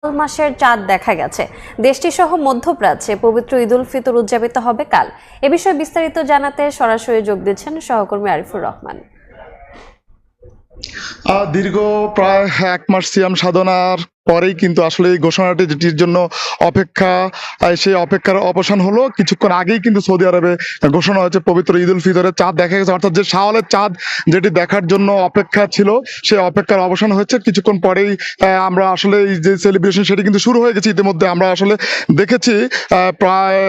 মাসের চাঁদ দেখা গেছে। দেশটি সহ মধ্যপ্রাচ্যে পবিত্র ঈদ উল ফিতর উদযাপিত হবে কাল। এ বিষয়ে বিস্তারিত জানাতে সরাসরি যোগ দিচ্ছেন সহকর্মী আরিফুর রহমান। দীর্ঘ প্রায় 1 মাস সিয়াম সাধনার পরেই কিন্তু আসলে এই ঘোষণাটি যেটির জন্য অপেক্ষা, সেই অপেক্ষার অবসান হলো। কিছুক্ষণ আগেই কিন্তু সৌদি আরবে ঘোষণা হয়েছে পবিত্র ঈদ উল ফিতরের চাঁদ দেখা গেছে, অর্থাৎ যে শাওয়ালের চাঁদ যেটি দেখার জন্য অপেক্ষা ছিল সেই অপেক্ষার অবসান হয়েছে। কিছুক্ষণ পরেই আমরা আসলে এই যে সেলিব্রেশন সেটি কিন্তু শুরু হয়ে গেছে। ইতিমধ্যে আমরা আসলে দেখেছি প্রায়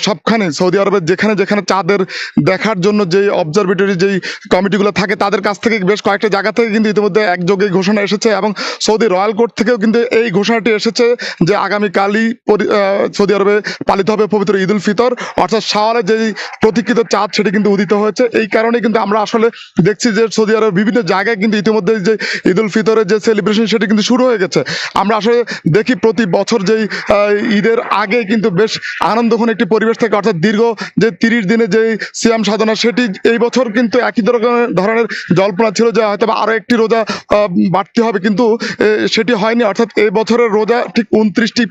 সবখানে সৌদি আরবের যেখানে যেখানে চাঁদের দেখার জন্য যেই অবজারভেটরি যেই কমিটিগুলো থাকে তাদের কাছ থেকে বেশ কয়েকটা জায়গা থেকে কিন্তু ইতিমধ্যে একযোগে ঘোষণা এসেছে, এবং সৌদি রয়্যাল কোর্ট থেকেও কিন্তু এই ঘোষণাটি এসেছে যে আগামীকালই সৌদি আরবে পালিত হবে পবিত্র ঈদ উল ফিতর, অর্থাৎ শাওয়ালের যেই প্রতীক্ষিত চাঁদ সেটি কিন্তু উদিত হয়েছে। এই কারণে কিন্তু আমরা আসলে দেখছি যে সৌদি আরবের বিভিন্ন জায়গায় কিন্তু ইতিমধ্যে যে ঈদ উল ফিতরের যে সেলিব্রেশন সেটি কিন্তু শুরু হয়ে গেছে। আমরা আসলে দেখি প্রতি বছর যেই ঈদের আগে কিন্তু বেশ আনন্দঘন একটি পরিবেশ থাকে, অর্থাৎ দীর্ঘ যে 30 দিনে যেই সিয়াম সাধনা সেটি এই বছর কিন্তু একই ধরনের জল্পনা ছিল যে হয়তো আরো একটি রোজা বাড়তে হবে, কিন্তু সেটি হয়নি। অর্থাৎ এই বছরের রোজা ঠিক 29টি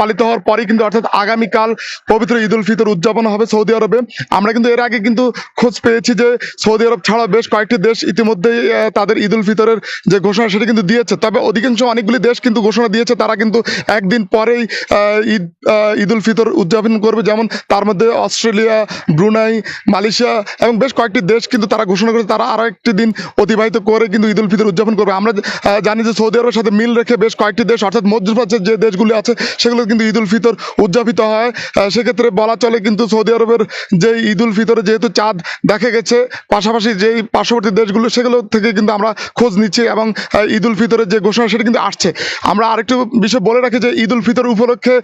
পালিত হওয়ার পরেই কিন্তু অর্থাৎ আগামীকাল পবিত্র ঈদ উল ফিতর উদযাপন হবে সৌদি আরবে। আমরা কিন্তু এর আগে কিন্তু খোঁজ পেয়েছি যে সৌদি আরব ছাড়া বেশ কয়েকটি দেশ ইতিমধ্যেই তাদের ঈদ উল ফিতরের যে ঘোষণা সেটি কিন্তু দিয়েছে। তবে অধিকাংশ অনেকগুলি দেশ কিন্তু ঘোষণা দিয়েছে তারা কিন্তু একদিন পরেই ঈদ উল ফিতর উদযাপন করবে, যেমন তার মধ্যে অস্ট্রেলিয়া, ব্রুনাই, মালয়েশিয়া এবং বেশ কয়েকটি দেশ কিন্তু তারা ঘোষণা করেছে তারা আরো একটি দিন অতিবাহিত করে কিন্তু ঈদ উল ফিতর উদযাপন করবে। আমরা জানি যে সৌদি আরবের সাথে মিল রেখে বেশ কয়েকটি দেশ অর্থাৎ মধ্যপ্রাচ্যের যে দেশগুলি আছে সেগুলো কিন্তু ঈদ উল ফিতর উদযাপিত হয়। সেক্ষেত্রে বলা চলে কিন্তু সৌদি আরবের যে ঈদ উল ফিতরে যেহেতু চাঁদ দেখা গেছে, পাশাপাশি যেই পার্শ্ববর্তী দেশগুলো সেগুলো থেকে কিন্তু আমরা খোঁজ নিচ্ছি এবং ঈদ উল ফিতরের যে ঘোষণা সেটা কিন্তু আসছে। আমরা আরেকটু বিষয় বলে রাখি যে ঈদ উল ফিতর উপলক্ষে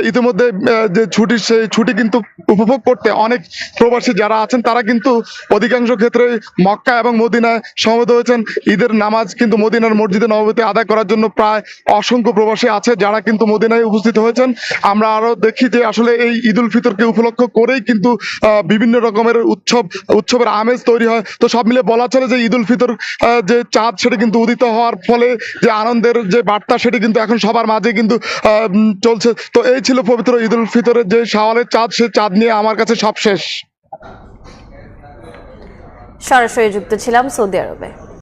ইতিমধ্যে যে ছুটি সেই ছুটি কিন্তু উপভোগ করতে অনেক প্রবাসী যারা আছেন তারা কিন্তু অধিকাংশ ক্ষেত্রে মক্কা এবং মদিনায় সমবেত হয়েছেন। ঈদের নামাজ কিন্তু মদিনার মসজিদে নববীতে আদায় করার জন্য প্রায় অসংখ্য প্রবাসী আছে যারা কিন্তু মদিনায় উপস্থিত হয়েছেন। আমরা আরো দেখি যে আসলে এই ঈদ উল ফিতরকে উপলক্ষ করেই কিন্তু বিভিন্ন রকমের উৎসবের আমেজ তৈরি হয়। তো সব মিলে বলা চলে যে ঈদ উল ফিতর যে চাঁদ সেটা কিন্তু উদিত হওয়ার ফলে যে আনন্দের যে বার্তা সেটি কিন্তু এখন সবার মাঝে কিন্তু চলছে। তো এই ছিল পবিত্র ঈদ উল ফিতরের যে শাওয়ালের চাঁদ, সেই চাঁদ নিয়ে আমার কাছে সব শেষ। সরাসরি যুক্ত ছিলাম সৌদি আরবে।